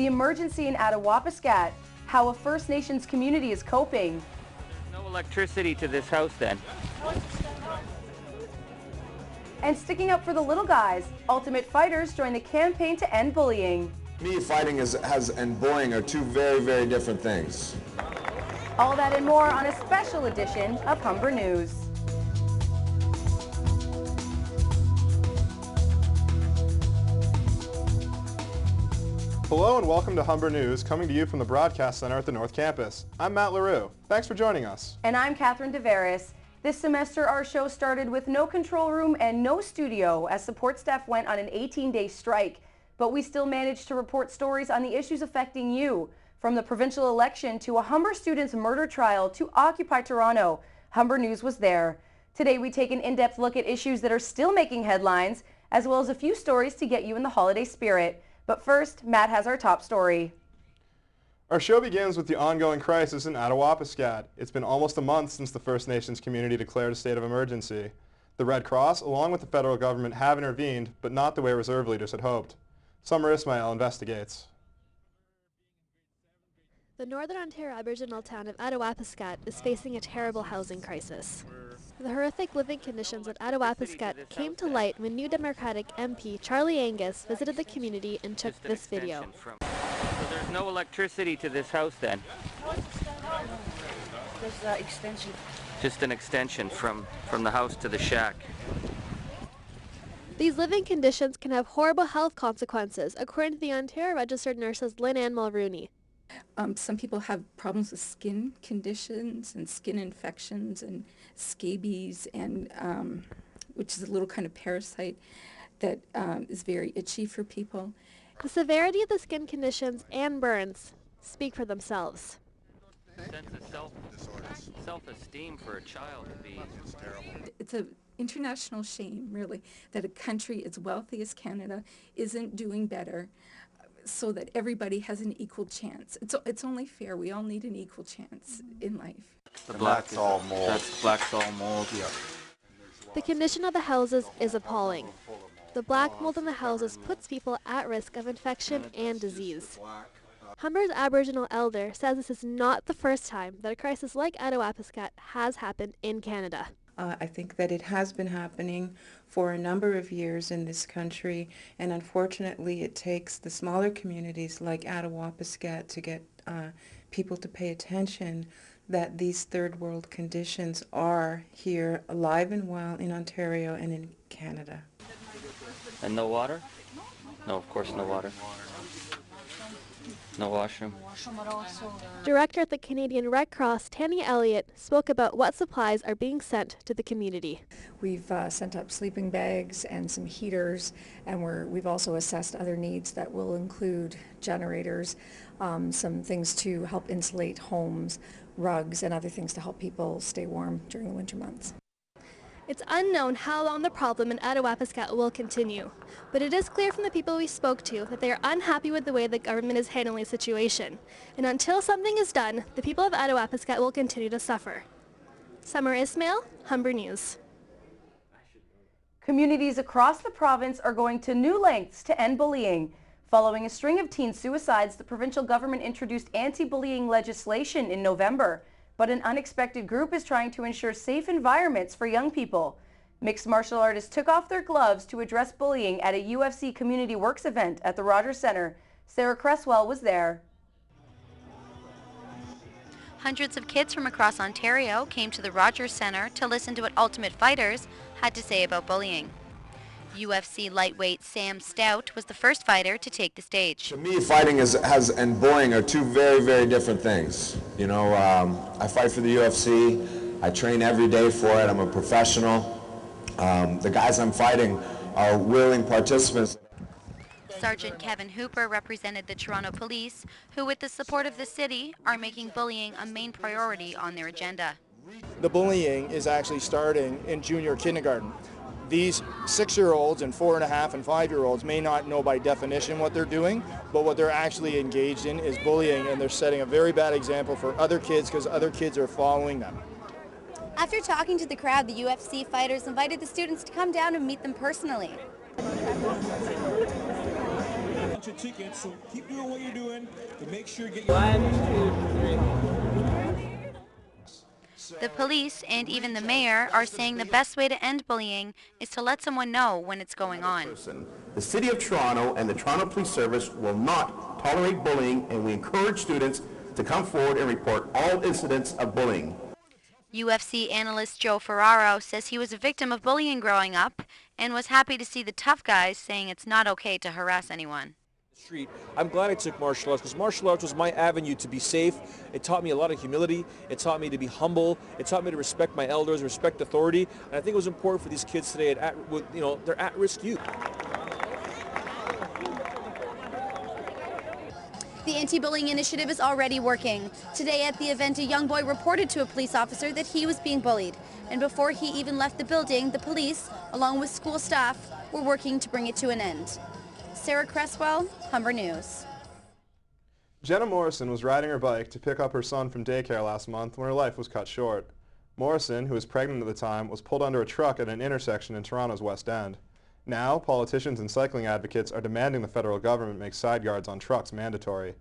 the emergency in Attawapiskat, how a First Nations community is coping. There's no electricity to this house then. And sticking up for the little guys, Ultimate Fighters join the campaign to end bullying. To me, fighting and bullying are two very, very different things. All that and more on a special edition of Humber News. Hello and welcome to Humber News, coming to you from the Broadcast Center at the North Campus. I'm Matt Leroux. Thanks for joining us. And I'm Catherine Divaris. This semester, our show started with no control room and no studio as support staff went on an 18-day strike. But we still managed to report stories on the issues affecting you. From the provincial election to a Humber student's murder trial to Occupy Toronto, Humber News was there. Today we take an in-depth look at issues that are still making headlines, as well as a few stories to get you in the holiday spirit. But first, Matt has our top story. Our show begins with the ongoing crisis in Attawapiskat. It's been almost a month since the First Nations community declared a state of emergency. The Red Cross, along with the federal government, have intervened, but not the way reserve leaders had hoped. Summer Ismail investigates. The Northern Ontario Aboriginal town of Attawapiskat is facing a terrible housing crisis. The horrific living conditions at Attawapiskat came to light when New Democratic MP Charlie Angus visited the community and took this video. So there's no electricity to this house then? There's an extension. Just an extension from the house to the shack. These living conditions can have horrible health consequences, according to the Ontario Registered Nurses Lynn-Ann Mulrooney. Some people have problems with skin conditions and skin infections and scabies, and which is a little kind of parasite that is very itchy for people. The severity of the skin conditions and burns speak for themselves. Sense of self-esteem for a child to be terrible. It's an international shame, really, that a country as wealthy as Canada isn't doing better so that everybody has an equal chance. It's only fair. We all need an equal chance in life. The black soil mold. That's black soil mold. Yeah. The condition of the houses is appalling. The black mold in the houses puts people at risk of infection and disease. Humber's Aboriginal elder says this is not the first time that a crisis like Attawapiskat has happened in Canada. I think that it has been happening for a number of years in this country, and unfortunately it takes the smaller communities like Attawapiskat to get people to pay attention that these third world conditions are here alive and well in Ontario and in Canada. And no water? No, of course no water. No washroom. Director at the Canadian Red Cross, Tanya Elliott, spoke about what supplies are being sent to the community. We've sent up sleeping bags and some heaters, and we've also assessed other needs that will include generators, some things to help insulate homes, rugs, and other things to help people stay warm during the winter months. It's unknown how long the problem in Attawapiskat will continue, but it is clear from the people we spoke to that they are unhappy with the way the government is handling the situation. And until something is done, the people of Attawapiskat will continue to suffer. Summer Ismail, Humber News. Communities across the province are going to new lengths to end bullying. Following a string of teen suicides, the provincial government introduced anti-bullying legislation in November. But an unexpected group is trying to ensure safe environments for young people. Mixed martial artists took off their gloves to address bullying at a UFC Community Works event at the Rogers Centre. Sarah Cresswell was there. Hundreds of kids from across Ontario came to the Rogers Centre to listen to what Ultimate Fighters had to say about bullying. UFC lightweight Sam Stout was the first fighter to take the stage. To me, fighting and bullying are two very, very different things. You know, I fight for the UFC. I train every day for it. I'm a professional. The guys I'm fighting are willing participants. Sergeant Kevin Hooper represented the Toronto Police, who with the support of the city are making bullying a main priority on their agenda. The bullying is actually starting in junior kindergarten. These 6-year-olds and 4.5 and 5-year-olds may not know by definition what they're doing, but what they're actually engaged in is bullying, and they're setting a very bad example for other kids because other kids are following them. After talking to the crowd, the UFC fighters invited the students to come down and meet them personally. Your tickets, so keep doing what you're doing to make sure you get The police and even the mayor are saying the best way to end bullying is to let someone know when it's going on. The City of Toronto and the Toronto Police Service will not tolerate bullying, and we encourage students to come forward and report all incidents of bullying. UFC analyst Joe Ferraro says he was a victim of bullying growing up and was happy to see the tough guys saying it's not okay to harass anyone. street. I'm glad I took martial arts because martial arts was my avenue to be safe. It taught me a lot of humility. It taught me to be humble. It taught me to respect my elders, respect authority. And I think it was important for these kids today. They're at-risk youth. The anti-bullying initiative is already working. Today at the event, a young boy reported to a police officer that he was being bullied. And before he even left the building, the police, along with school staff, were working to bring it to an end. Sarah Cresswell, Humber News. Jenna Morrison was riding her bike to pick up her son from daycare last month when her life was cut short. Morrison, who was pregnant at the time, was pulled under a truck at an intersection in Toronto's West End. Now, politicians and cycling advocates are demanding the federal government make side guards on trucks mandatory.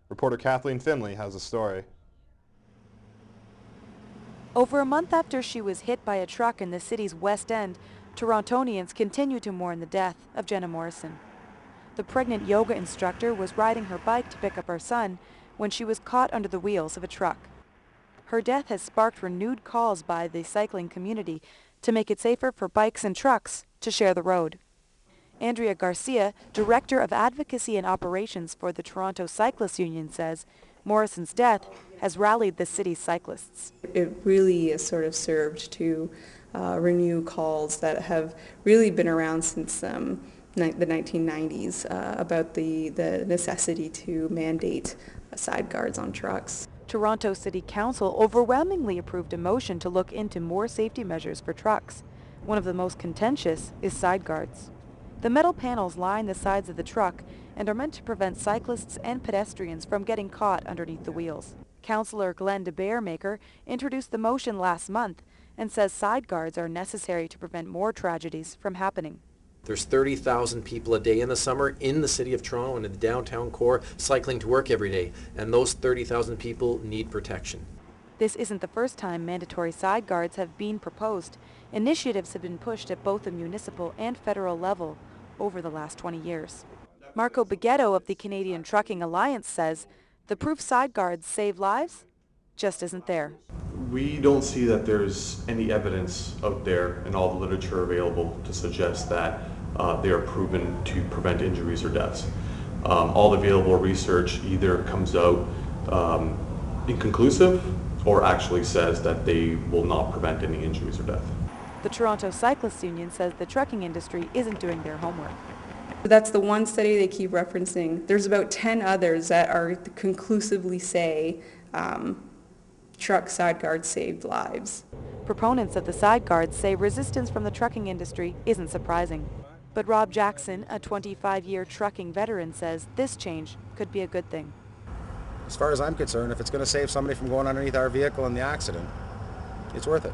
Reporter Kathleen Finley has the story. Over a month after she was hit by a truck in the city's West End, Torontonians continue to mourn the death of Jenna Morrison. The pregnant yoga instructor was riding her bike to pick up her son when she was caught under the wheels of a truck. Her death has sparked renewed calls by the cycling community to make it safer for bikes and trucks to share the road. Andrea Garcia, Director of Advocacy and Operations for the Toronto Cyclists Union, says Morrison's death has rallied the city's cyclists. It really is sort of served to renew calls that have really been around since the 1990s about the necessity to mandate side guards on trucks. Toronto City Council overwhelmingly approved a motion to look into more safety measures for trucks. One of the most contentious is side guards. The metal panels line the sides of the truck and are meant to prevent cyclists and pedestrians from getting caught underneath the wheels. Councillor Glenn de Beermaker introduced the motion last month and says side guards are necessary to prevent more tragedies from happening. There's 30,000 people a day in the summer in the city of Toronto and in the downtown core cycling to work every day, and those 30,000 people need protection. This isn't the first time mandatory side guards have been proposed. Initiatives have been pushed at both the municipal and federal level over the last 20 years. Marco Baguetto of the Canadian Trucking Alliance says the proof side guards save lives just isn't there. We don't see that there's any evidence out there in all the literature available to suggest that they are proven to prevent injuries or deaths. All the available research either comes out inconclusive or actually says that they will not prevent any injuries or death. The Toronto Cyclists Union says the trucking industry isn't doing their homework. That's the one study they keep referencing. There's about 10 others that are conclusively say truck side guards saved lives. Proponents of the side guards say resistance from the trucking industry isn't surprising. But Rob Jackson, a 25-year trucking veteran, says this change could be a good thing. As far as I'm concerned, if it's going to save somebody from going underneath our vehicle in the accident, it's worth it.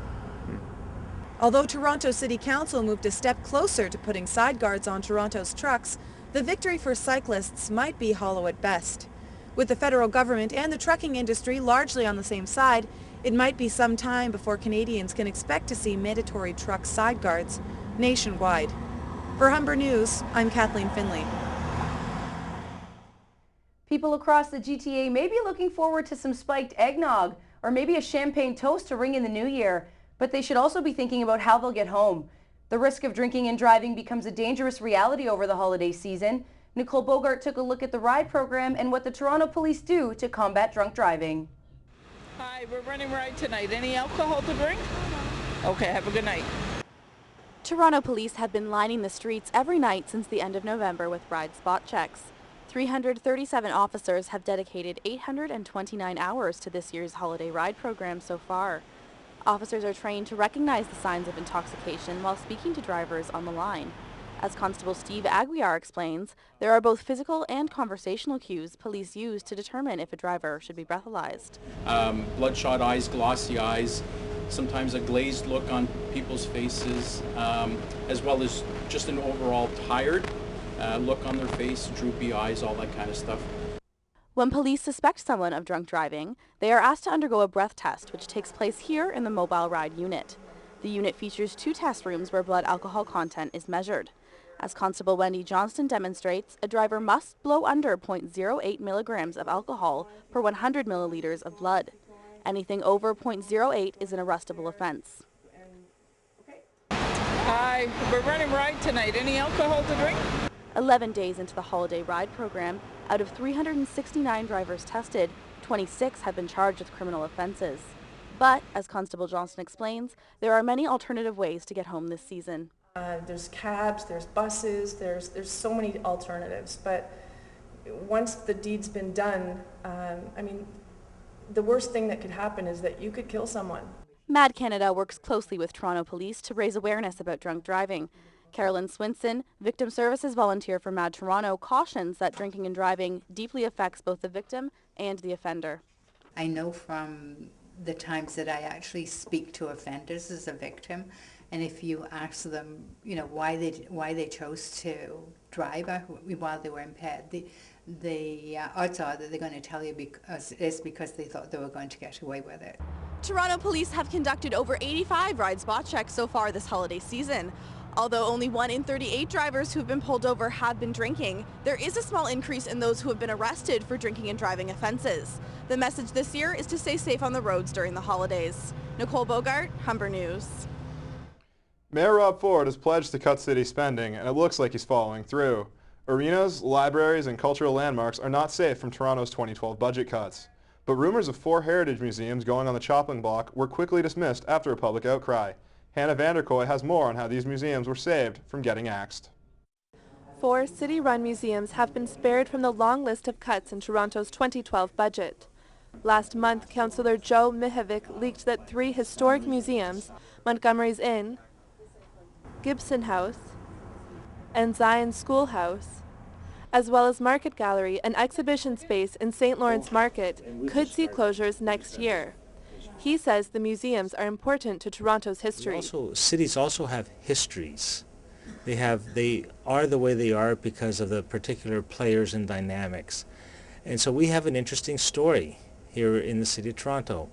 Although Toronto City Council moved a step closer to putting side guards on Toronto's trucks, the victory for cyclists might be hollow at best. With the federal government and the trucking industry largely on the same side, it might be some time before Canadians can expect to see mandatory truck side guards nationwide. For Humber News, I'm Kathleen Finley. People across the GTA may be looking forward to some spiked eggnog or maybe a champagne toast to ring in the new year, but they should also be thinking about how they'll get home. The risk of drinking and driving becomes a dangerous reality over the holiday season. Nicole Bogart took a look at the RIDE program and what the Toronto Police do to combat drunk driving. Hi, we're running RIDE tonight. Any alcohol to drink? Okay, have a good night. Toronto Police have been lining the streets every night since the end of November with RIDE spot checks. 337 officers have dedicated 829 hours to this year's holiday RIDE program so far. Officers are trained to recognize the signs of intoxication while speaking to drivers on the line. As Constable Steve Aguiar explains, there are both physical and conversational cues police use to determine if a driver should be breathalyzed. Bloodshot eyes, glossy eyes, sometimes a glazed look on people's faces, as well as just an overall tired look on their face, droopy eyes, all that kind of stuff. When police suspect someone of drunk driving, they are asked to undergo a breath test, which takes place here in the mobile ride unit. The unit features 2 test rooms where blood alcohol content is measured. As Constable Wendy Johnston demonstrates, a driver must blow under 0.08 milligrams of alcohol per 100 milliliters of blood. Anything over 0.08 is an arrestable offense. Hi, we're running a ride tonight. Any alcohol to drink? 11 days into the holiday ride program, out of 369 drivers tested, 26 have been charged with criminal offenses. But, as Constable Johnston explains, there are many alternative ways to get home this season. There's cabs, there's buses, there's so many alternatives. But once the deed's been done, I mean, the worst thing that could happen is that you could kill someone. MAD Canada works closely with Toronto Police to raise awareness about drunk driving. Carolyn Swinson, Victim Services volunteer for MAD Toronto, cautions that drinking and driving deeply affects both the victim and the offender. I know from the times that I actually speak to offenders as a victim, and if you ask them, you know, why they chose to drive while they were impaired, the odds are that they're going to tell you because they thought they were going to get away with it. Toronto Police have conducted over 85 ride spot checks so far this holiday season. Although only 1 in 38 drivers who have been pulled over have been drinking, there is a small increase in those who have been arrested for drinking and driving offenses. The message this year is to stay safe on the roads during the holidays. Nicole Bogart, Humber News. Mayor Rob Ford has pledged to cut city spending, and it looks like he's following through. Arenas, libraries, and cultural landmarks are not safe from Toronto's 2012 budget cuts. But rumors of 4 heritage museums going on the chopping block were quickly dismissed after a public outcry. Hannah Vanderkoy has more on how these museums were saved from getting axed. 4 city-run museums have been spared from the long list of cuts in Toronto's 2012 budget. Last month, Councillor Joe Mihovic leaked that 3 historic museums, Montgomery's Inn, Gibson House, and Zion Schoolhouse, as well as Market Gallery, an exhibition space in St. Lawrence Market, could see closures next year. He says the museums are important to Toronto's history. Cities also have histories. They are the way they are because of the particular players and dynamics. And so we have an interesting story here in the city of Toronto.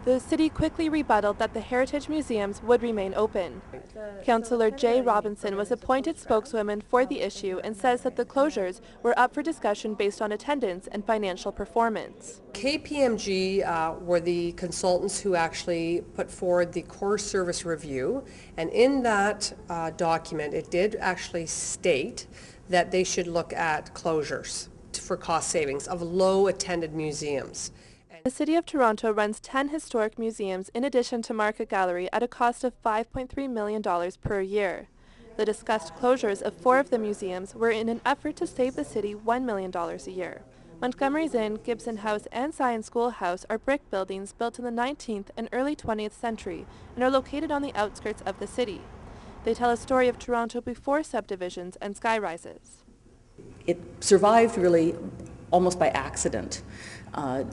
The city quickly rebutted that the heritage museums would remain open. Councillor Jay Robinson was appointed spokeswoman for the issue and says that the closures were up for discussion based on attendance and financial performance. KPMG were the consultants who actually put forward the core service review, and in that document it did actually state that they should look at closures for cost savings of low attended museums. The City of Toronto runs 10 historic museums in addition to Market Gallery at a cost of $5.3 million per year. The discussed closures of 4 of the museums were in an effort to save the city $1 million a year. Montgomery's Inn, Gibson House, and Zion Schoolhouse are brick buildings built in the 19th and early 20th century and are located on the outskirts of the city. They tell a story of Toronto before subdivisions and skyrises. It survived really almost by accident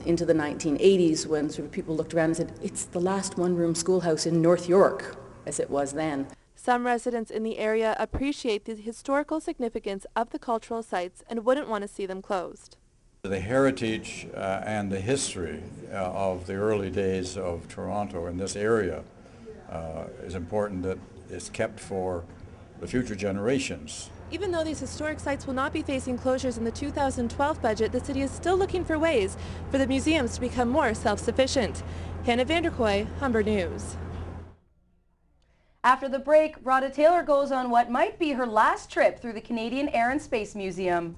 into the 1980s when sort of people looked around and said, it's the last one-room schoolhouse in North York, as it was then. Some residents in the area appreciate the historical significance of the cultural sites and wouldn't want to see them closed. The heritage and the history of the early days of Toronto in this area is important that it's kept for the future generations. Even though these historic sites will not be facing closures in the 2012 budget, the city is still looking for ways for the museums to become more self-sufficient. Hannah Vanderkoy, Humber News. After the break, Rhoda Taylor goes on what might be her last trip through the Canadian Air and Space Museum.